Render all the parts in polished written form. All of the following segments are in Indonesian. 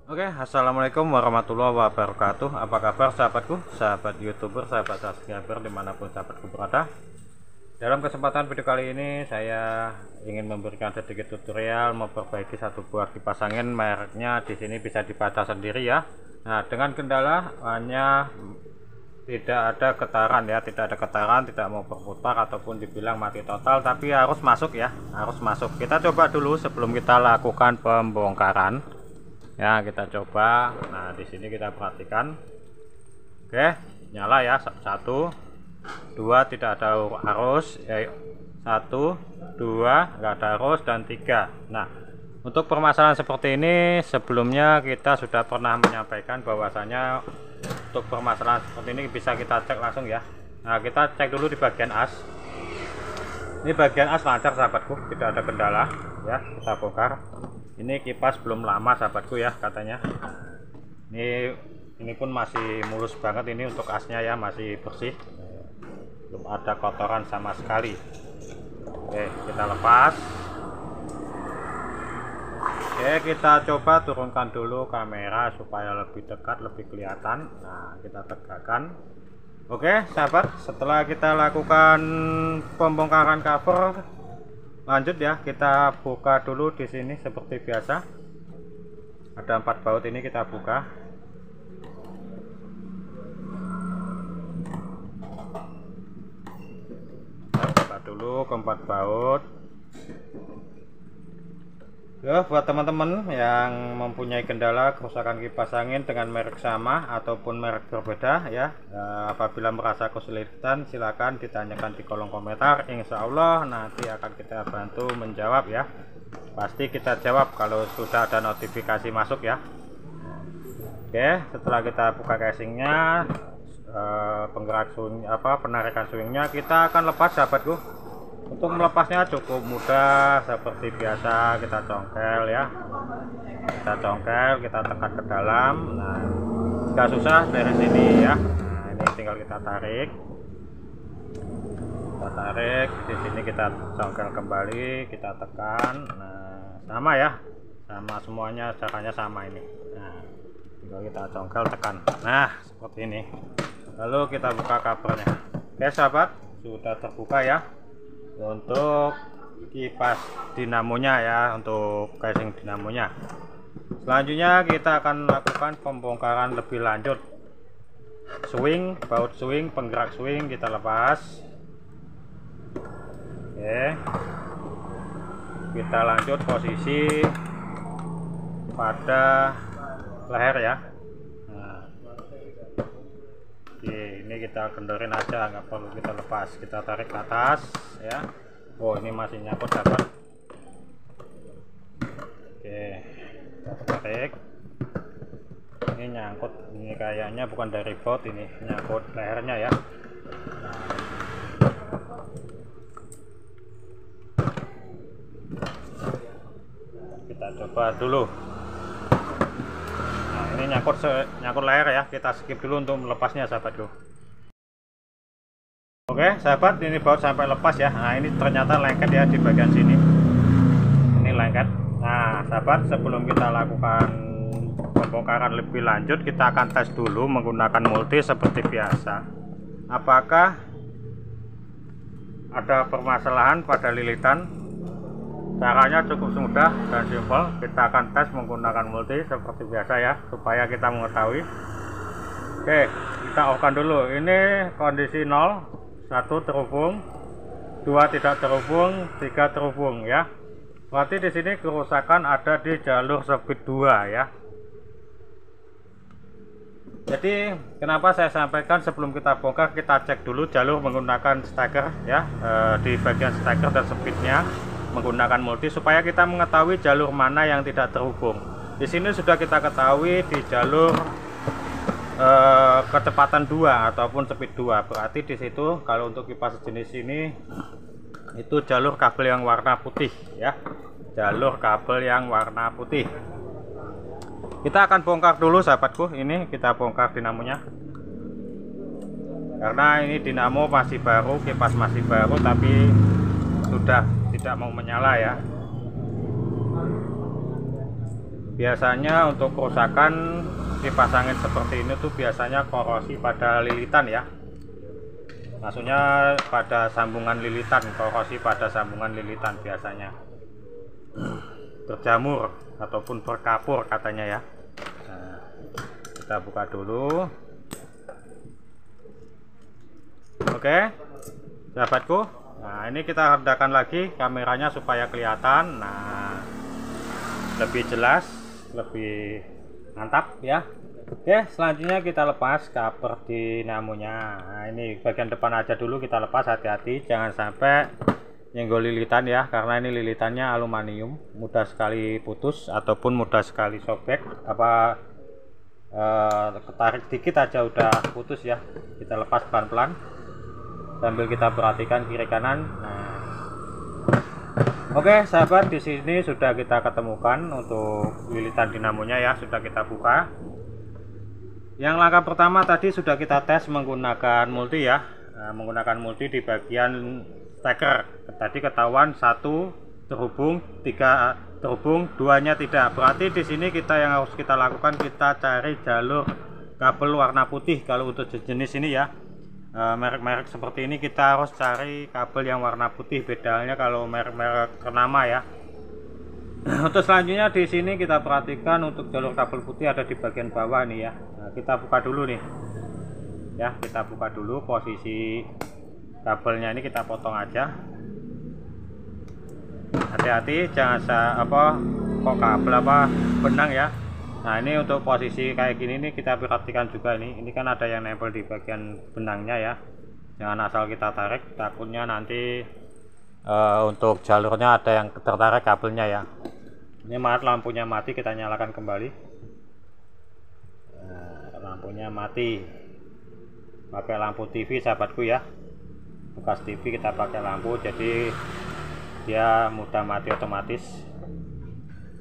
Oke, assalamualaikum warahmatullahi wabarakatuh. Apa kabar sahabatku, sahabat youtuber, sahabat subscriber dimanapun sahabatku berada. Dalam kesempatan video kali ini saya ingin memberikan sedikit tutorial memperbaiki satu buah kipas angin, mereknya di sini bisa dibaca sendiri ya. Nah, dengan kendala hanya tidak ada getaran ya, tidak mau berputar ataupun dibilang mati total, tapi harus masuk ya, harus masuk. Kita coba dulu sebelum kita lakukan pembongkaran. Ya, kita coba. Nah, di sini kita perhatikan. Oke, nyala ya. 1 2 tidak ada arus ya. 1 2 enggak ada arus, dan 3. Nah, untuk permasalahan seperti ini sebelumnya kita sudah pernah menyampaikan bahwasanya untuk permasalahan seperti ini bisa kita cek langsung ya. Nah, kita cek dulu di bagian as. Ini bagian as lancar sahabatku, tidak ada kendala ya. Kita bongkar. Ini kipas belum lama sahabatku ya katanya. Ini pun masih mulus banget ini untuk asnya ya, masih bersih. Belum ada kotoran sama sekali. Oke, kita lepas. Oke, kita coba turunkan dulu kamera supaya lebih dekat, lebih kelihatan. Nah, kita tegakkan. Oke sahabat, setelah kita lakukan pembongkaran cover, lanjut ya, kita buka dulu di sini seperti biasa. Ada 4 baut ini kita buka. Kita buka dulu ke 4 baut. Ya, buat teman-teman yang mempunyai kendala kerusakan kipas angin dengan merek sama ataupun merek berbeda ya, apabila merasa kesulitan silakan ditanyakan di kolom komentar. Insya Allah nanti akan kita bantu menjawab ya. Pasti kita jawab kalau sudah ada notifikasi masuk ya. Oke, setelah kita buka casingnya, penggerak swing penarikan swingnya, kita akan lepas sahabatku. Untuk melepasnya cukup mudah seperti biasa, kita congkel ya. Kita congkel, kita tekan ke dalam. Nah, nggak susah dari sini ya. Nah, ini tinggal kita tarik. Kita tarik, di sini kita congkel kembali, kita tekan. Nah, sama ya. Sama semuanya, caranya sama ini. Nah, tinggal kita congkel, tekan. Nah, seperti ini. Lalu kita buka covernya. Oke sahabat, sudah terbuka ya. Untuk kipas dinamonya ya, untuk casing dinamonya. Selanjutnya kita akan lakukan pembongkaran lebih lanjut. Swing, baut swing, penggerak swing kita lepas. Oke, kita lanjut posisi pada leher ya. Nah, ini kita kendorin aja, nggak perlu kita lepas. Kita tarik ke atas ya. Oh, ini masih nyangkut sahabat. Oke, kita tarik. Ini nyangkut, ini kayaknya bukan dari baut, ini nyangkut lehernya ya. Kita coba dulu. Nah, ini nyangkut leher ya. Kita skip dulu untuk melepasnya sahabatku. Oke sahabat, ini baut sampai lepas ya. Nah, ini ternyata lengket ya di bagian sini. Ini lengket. Nah sahabat, sebelum kita lakukan pembongkaran lebih lanjut, kita akan tes dulu menggunakan multi seperti biasa. Apakah ada permasalahan pada lilitan? Caranya cukup mudah dan simpel. Kita akan tes menggunakan multi seperti biasa ya, supaya kita mengetahui. Oke, kita off-kan dulu. Ini kondisi 0, 1 terhubung, 2 tidak terhubung, 3 terhubung ya. Berarti di sini kerusakan ada di jalur speed 2 ya. Jadi kenapa saya sampaikan sebelum kita bongkar, kita cek dulu jalur menggunakan staker ya, di bagian staker dan speednya menggunakan multi, supaya kita mengetahui jalur mana yang tidak terhubung. Di sini sudah kita ketahui di jalur kecepatan 2 ataupun speed 2. Berarti di situ kalau untuk kipas jenis ini itu jalur kabel yang warna putih ya. Jalur kabel yang warna putih. Kita akan bongkar dulu sahabatku. Ini kita bongkar dinamonya. Karena ini dinamo masih baru, kipas masih baru, tapi sudah tidak mau menyala ya. biasanya untuk kerusakan kipas angin seperti ini tuh biasanya korosi pada lilitan ya, maksudnya pada sambungan lilitan, korosi pada sambungan lilitan biasanya berjamur ataupun berkapur katanya ya. Nah, kita buka dulu. Oke sahabatku, nah ini kita redakan lagi kameranya supaya kelihatan, nah lebih jelas, lebih mantap ya. Oke, selanjutnya kita lepas cover dinamonya. Nah, ini bagian depan aja dulu kita lepas, hati-hati jangan sampai nyenggol lilitan ya, karena ini lilitannya aluminium, mudah sekali putus ataupun mudah sekali sobek, apa ketarik dikit aja udah putus ya. Kita lepas pelan-pelan sambil kita perhatikan kiri kanan. Nah, oke sahabat, di sini sudah kita ketemukan untuk lilitan dinamonya ya, sudah kita buka. Yang langkah pertama tadi sudah kita tes menggunakan multi ya. Nah, menggunakan multi di bagian steker tadi ketahuan 1 terhubung, 3 terhubung, 2-nya tidak. Berarti di sini kita yang harus kita lakukan, kita cari jalur kabel warna putih. Kalau untuk jenis ini ya, merek-merek seperti ini kita harus cari kabel yang warna putih, bedanya kalau merek-merek ternama ya. Untuk selanjutnya di sini kita perhatikan untuk jalur kabel putih ada di bagian bawah nih ya. Nah, kita buka dulu nih ya, kita buka dulu posisi kabelnya, ini kita potong aja. Hati-hati jangan kok kabel benang ya. Nah, ini untuk posisi kayak gini nih kita perhatikan juga ini kan ada yang nempel di bagian benangnya ya. Jangan asal kita tarik, takutnya nanti untuk jalurnya ada yang tertarik kabelnya ya. Ini lampunya mati, kita nyalakan kembali. Nah, lampunya mati, pakai lampu TV sahabatku ya, bekas TV kita pakai lampu, jadi dia mudah mati otomatis.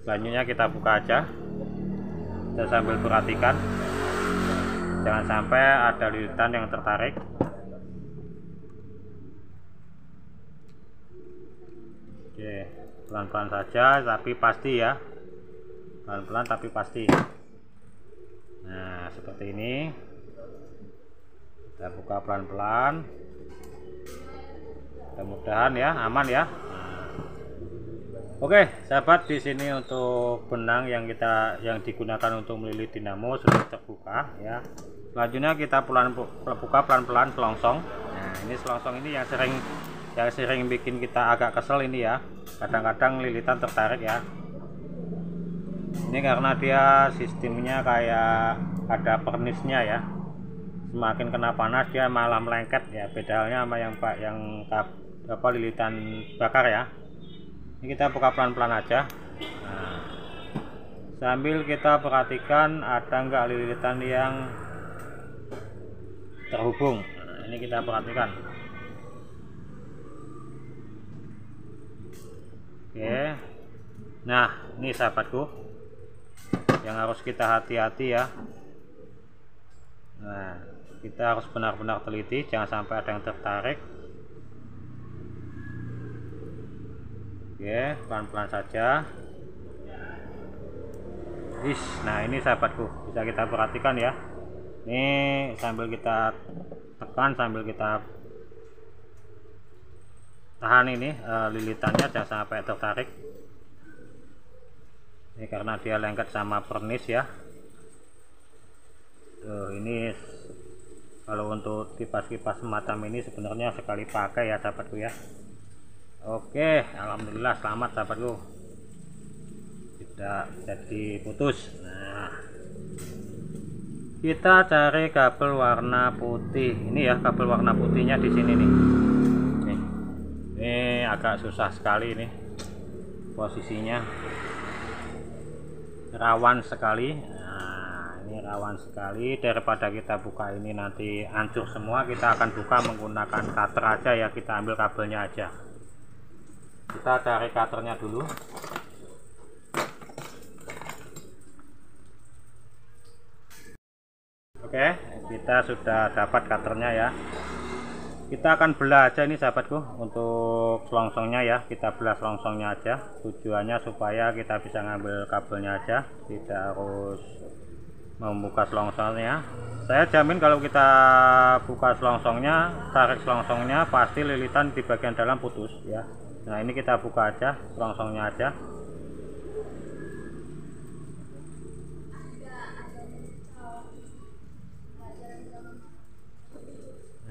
Selanjutnya kita buka aja, kita sambil perhatikan jangan sampai ada lilitan yang tertarik. Oke, pelan-pelan saja tapi pasti ya, pelan-pelan tapi pasti. Nah seperti ini, kita buka pelan-pelan, mudah-mudahan ya aman ya. Oke sahabat, di sini untuk benang yang digunakan untuk melilit dinamo sudah terbuka ya. Selanjutnya kita buka pelan-pelan selongsong. Nah ini selongsong ini yang sering bikin kita agak kesel ini ya, kadang-kadang lilitan tertarik ya. Ini karena dia sistemnya kayak ada pernisnya ya, semakin kena panas dia malah melengket ya, beda halnya sama yang lilitan bakar ya. Ini kita buka pelan-pelan aja. Nah, sambil kita perhatikan ada enggak lilitan yang terhubung. Nah, ini kita perhatikan. Oke, nah ini sahabatku yang harus kita hati-hati ya. Nah kita harus benar-benar teliti, jangan sampai ada yang tertarik. Oke, pelan-pelan saja. Nah ini sahabatku bisa kita perhatikan ya, ini sambil kita tekan, sambil kita tahan ini lilitannya jangan sampai tertarik. Ini karena dia lengket sama pernis ya. Tuh, ini kalau untuk kipas-kipas semacam ini sebenarnya sekali pakai ya sahabatku ya. Oke, alhamdulillah selamat sahabatku, tidak jadi putus. Nah kita cari kabel warna putih ini ya, kabel warna putihnya di sini nih. Ini agak susah sekali ini posisinya, rawan sekali. Nah ini rawan sekali, daripada kita buka ini nanti hancur semua, kita akan buka menggunakan cutter aja ya. Kita ambil kabelnya aja, kita cari cutternya dulu. Oke, kita sudah dapat cutternya ya. Kita akan belah aja ini sahabatku untuk selongsongnya ya, kita belah selongsongnya aja. Tujuannya supaya kita bisa ngambil kabelnya aja, tidak harus membuka selongsongnya. Saya jamin kalau kita buka selongsongnya, tarik selongsongnya, pasti lilitan di bagian dalam putus ya. Nah ini kita buka aja selongsongnya aja.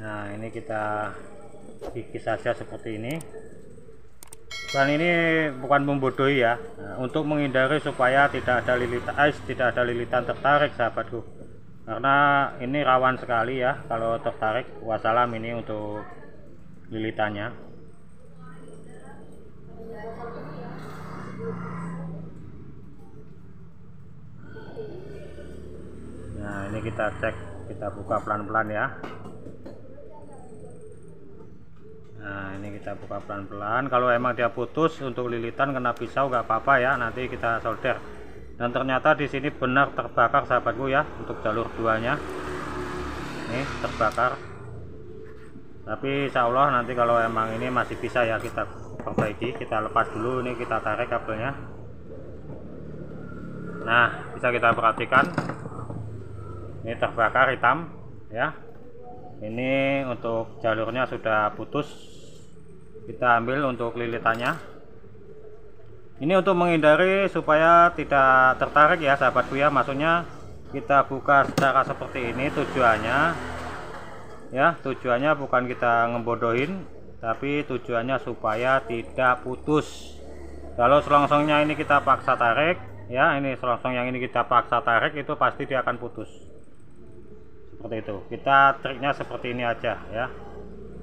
Nah ini kita kikis saja seperti ini. Dan ini bukan membodohi ya, nah, untuk menghindari supaya tidak ada lilitan tertarik sahabatku, karena ini rawan sekali ya kalau tertarik. Wassalam ini untuk lilitannya. Nah ini kita cek, kita buka pelan-pelan ya. Nah ini kita buka pelan-pelan. Kalau emang dia putus untuk lilitan kena pisau nggak apa-apa ya, nanti kita solder. Dan ternyata di sini benar terbakar sahabatku ya, untuk jalur 2-nya ini terbakar. Tapi insya Allah nanti kalau emang ini masih bisa ya kita perbaiki. Kita lepas dulu, ini kita tarik kabelnya. Nah bisa kita perhatikan ini terbakar hitam ya. Ini untuk jalurnya sudah putus. Kita ambil untuk lilitannya. Ini untuk menghindari supaya tidak tertarik ya sahabatku ya, maksudnya kita buka secara seperti ini tujuannya ya, tujuannya bukan kita ngebodohin, tapi tujuannya supaya tidak putus. Kalau selongsongnya ini kita paksa tarik ya, ini selongsong yang ini kita paksa tarik, itu pasti dia akan putus seperti itu. Kita triknya seperti ini aja ya.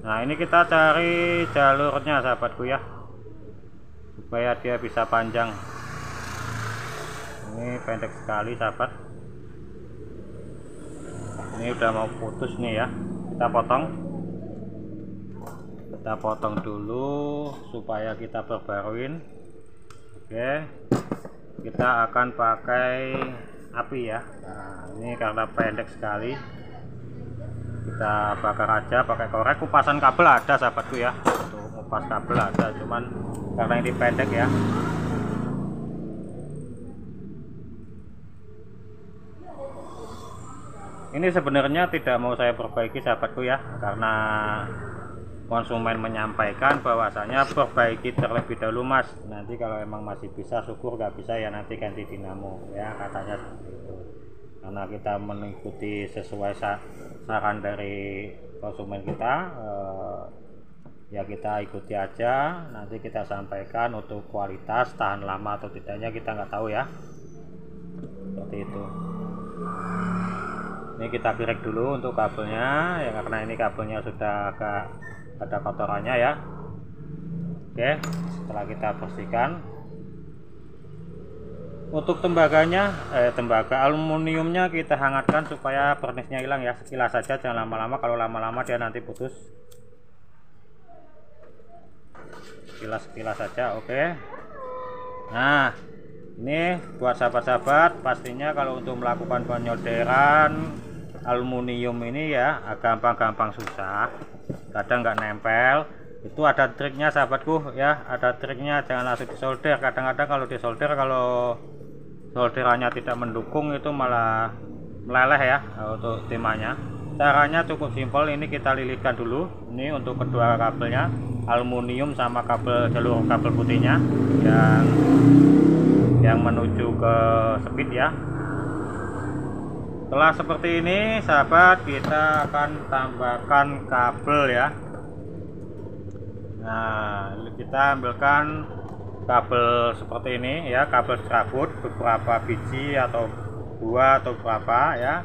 Nah ini kita cari jalurnya sahabatku ya, supaya dia bisa panjang. Ini pendek sekali sahabat, ini udah mau putus nih ya. Kita potong dulu supaya kita perbaruin. Oke, kita akan pakai api ya. Nah ini karena pendek sekali, kita bakar aja pakai korek. Kupasan kabel ada sahabatku ya, untuk ngupas kabel ada, cuman karena ini pendek ya. Ini sebenarnya tidak mau saya perbaiki sahabatku ya, karena konsumen menyampaikan bahwasanya perbaiki terlebih dahulu mas, nanti kalau emang masih bisa syukur, nggak bisa ya nanti ganti dinamo ya, katanya seperti itu. Karena kita mengikuti sesuai saran dari konsumen kita, ya kita ikuti aja. Nanti kita sampaikan untuk kualitas tahan lama atau tidaknya kita nggak tahu ya, seperti itu. Ini kita kirek dulu untuk kabelnya ya, karena ini kabelnya sudah agak ada kotorannya ya. Oke, setelah kita bersihkan, untuk tembaganya tembaga aluminiumnya kita hangatkan supaya pernisnya hilang ya. Sekilas saja, jangan lama-lama, kalau lama-lama dia nanti putus. Sekilas saja. Oke, nah ini buat sahabat-sahabat, pastinya kalau untuk melakukan penyolderan aluminium ini ya gampang-gampang susah, kadang nggak nempel. Itu ada triknya sahabatku ya, ada triknya, jangan langsung disolder. Kadang-kadang kalau disolder, kalau solderannya tidak mendukung, itu malah meleleh ya untuk timahnya. Caranya cukup simpel, ini kita lilitkan dulu ini untuk kedua kabelnya, aluminium sama jalur kabel putihnya yang menuju ke speed ya. Setelah seperti ini sahabat, kita akan tambahkan kabel ya. Nah kita ambilkan kabel seperti ini ya, kabel serabut beberapa biji atau 2 atau berapa ya.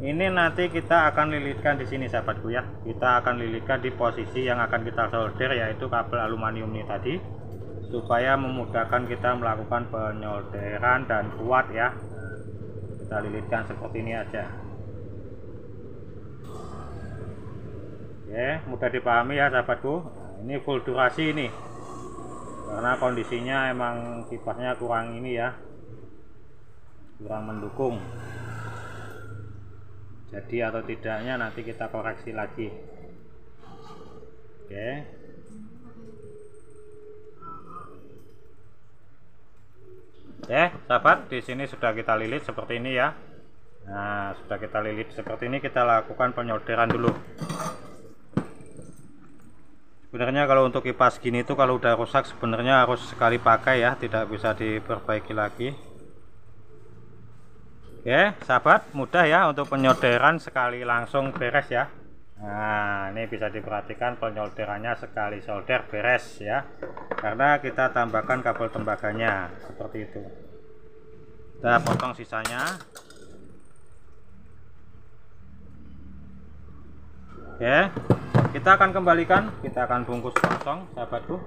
Ini nanti kita akan lilitkan di sini sahabatku ya. Kita akan lilitkan di posisi yang akan kita solder, yaitu kabel aluminium ini tadi, supaya memudahkan kita melakukan penyolderan dan kuat ya. Kita lilitkan seperti ini aja. Oke, mudah dipahami ya sahabatku. Nah, ini full durasi ini, karena kondisinya emang kipasnya kurang ini ya, kurang mendukung. Jadi atau tidaknya nanti kita koreksi lagi. Oke. Oke, sahabat, di sini sudah kita lilit seperti ini ya. Nah, sudah kita lilit seperti ini, kita lakukan penyolderan dulu. Sebenarnya kalau untuk kipas gini itu kalau udah rusak sebenarnya harus sekali pakai ya, tidak bisa diperbaiki lagi. Oke, sahabat, mudah ya untuk penyolderan, sekali langsung beres ya. Nah, ini bisa diperhatikan penyolderannya sekali solder beres ya, karena kita tambahkan kabel tembaganya seperti itu. Kita potong sisanya. Oke, kita akan kembalikan, kita akan bungkus selongsong sahabatku.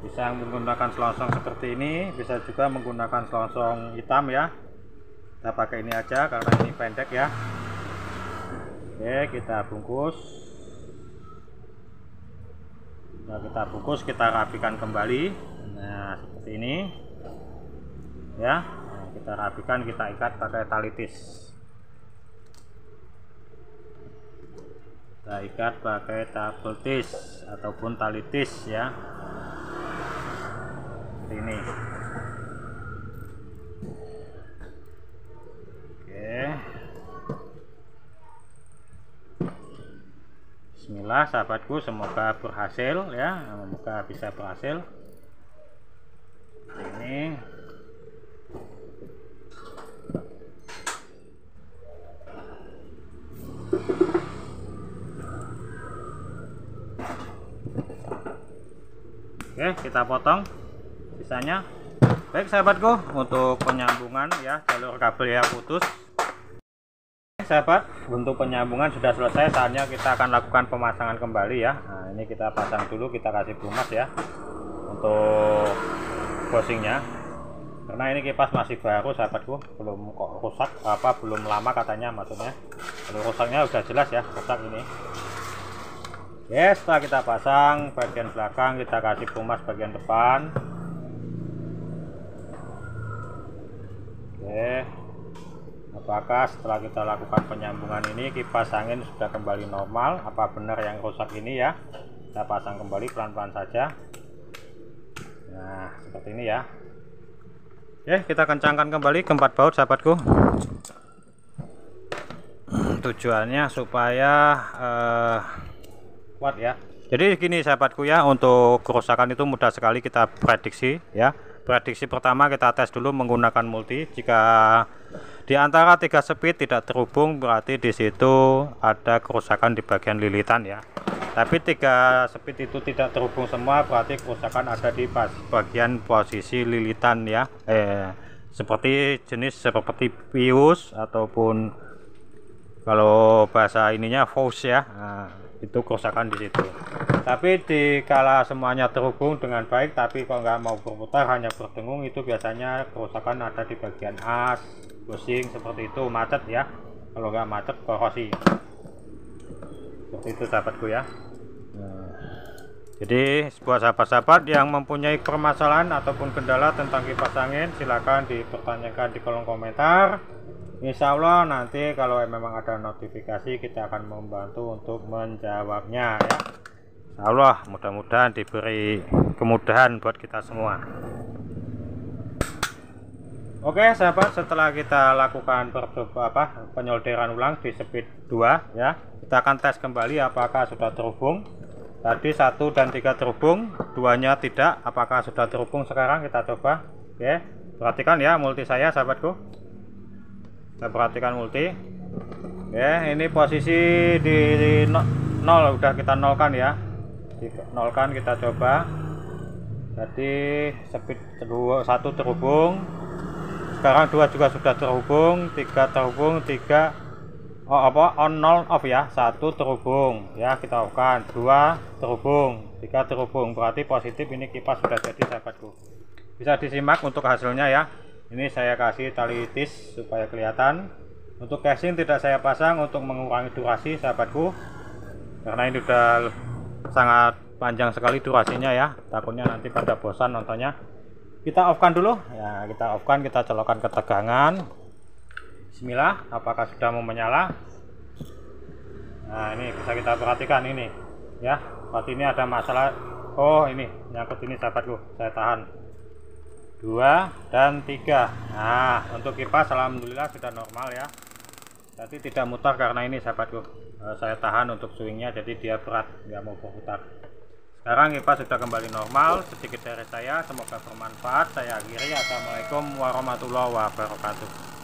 Bisa menggunakan selongsong seperti ini, bisa juga menggunakan selongsong hitam ya. Kita pakai ini aja karena ini pendek ya. Oke, kita bungkus. Nah, kita bungkus, kita rapikan kembali. Nah, seperti ini ya. Nah, kita rapikan, kita ikat pakai tali tis. Kita ikat pakai tabel tis ataupun tali tis ya. Seperti ini. Oke. Bismillah sahabatku, semoga berhasil ya, semoga bisa berhasil. Ini oke, kita potong sisanya. Baik sahabatku, untuk penyambungan ya jalur kabel ya putus. Sahabat, untuk penyambungan sudah selesai, saatnya kita akan lakukan pemasangan kembali ya. Nah, ini kita pasang dulu, kita kasih pelumas ya untuk bushingnya, karena ini kipas masih baru sahabatku, belum kok rusak apa, belum lama katanya maksudnya. Kalau rusaknya udah jelas ya, rusak ini. Oke, setelah kita pasang bagian belakang, kita kasih pelumas bagian depan. Oke, apakah setelah kita lakukan penyambungan ini kipas angin sudah kembali normal? Apa benar yang rusak ini ya? Kita pasang kembali pelan-pelan saja. Nah, seperti ini ya. Oke, kita kencangkan kembali keempat baut sahabatku. Tujuannya supaya kuat ya. Jadi gini sahabatku ya, untuk kerusakan itu mudah sekali kita prediksi ya. Prediksi pertama kita tes dulu menggunakan multi. Jika di antara 3 speed tidak terhubung, berarti di situ ada kerusakan di bagian lilitan ya. Tapi 3 speed itu tidak terhubung semua, berarti kerusakan ada di bagian posisi lilitan ya. Seperti jenis seperti pius ataupun kalau bahasa ininya fuse ya. Nah, itu kerusakan di situ. Tapi dikala semuanya terhubung dengan baik, tapi kalau nggak mau berputar hanya berdengung, itu biasanya kerusakan ada di bagian as, bushing seperti itu, macet ya. Kalau nggak macet korosi. Seperti itu sahabatku ya. Nah, jadi buat sahabat-sahabat yang mempunyai permasalahan ataupun kendala tentang kipas angin, silakan dipertanyakan di kolom komentar. Insya Allah nanti kalau memang ada notifikasi kita akan membantu untuk menjawabnya ya. Insya Allah mudah-mudahan diberi kemudahan buat kita semua. Oke sahabat, setelah kita lakukan penyolderan ulang di speed 2 ya, kita akan tes kembali apakah sudah terhubung. Tadi 1 dan 3 terhubung, 2-nya tidak. Apakah sudah terhubung sekarang? Kita coba. Oke, perhatikan ya multi saya sahabatku. Kita perhatikan multi. Ya, ini posisi di 0 udah kita nolkan ya. Di nolkan kita coba. Jadi speed 1 terhubung. Sekarang 2 juga sudah terhubung, 3 terhubung, 3 on 0 off ya. 1 terhubung ya, kita off-kan. 2 terhubung, 3 terhubung. Berarti positif, ini kipas sudah jadi sahabatku. Bisa disimak untuk hasilnya ya. Ini saya kasih tali tis supaya kelihatan. Untuk casing tidak saya pasang untuk mengurangi durasi sahabatku, karena ini sudah sangat panjang sekali durasinya ya, takutnya nanti pada bosan nontonnya. Kita off kan dulu ya, kita off kan, kita colokkan ke tegangan. Bismillah, apakah sudah mau menyala? Nah ini bisa kita perhatikan, ini ya. Pas ini ada masalah, oh ini nyangkut ini sahabatku, saya tahan 2 dan 3. Nah, untuk kipas alhamdulillah sudah normal ya, jadi tidak mutar karena ini sahabatku. Saya tahan untuk swingnya, jadi dia berat, nggak mau berputar. Sekarang kipas sudah kembali normal. Sedikit dari saya, semoga bermanfaat. Saya akhiri, assalamualaikum warahmatullahi wabarakatuh.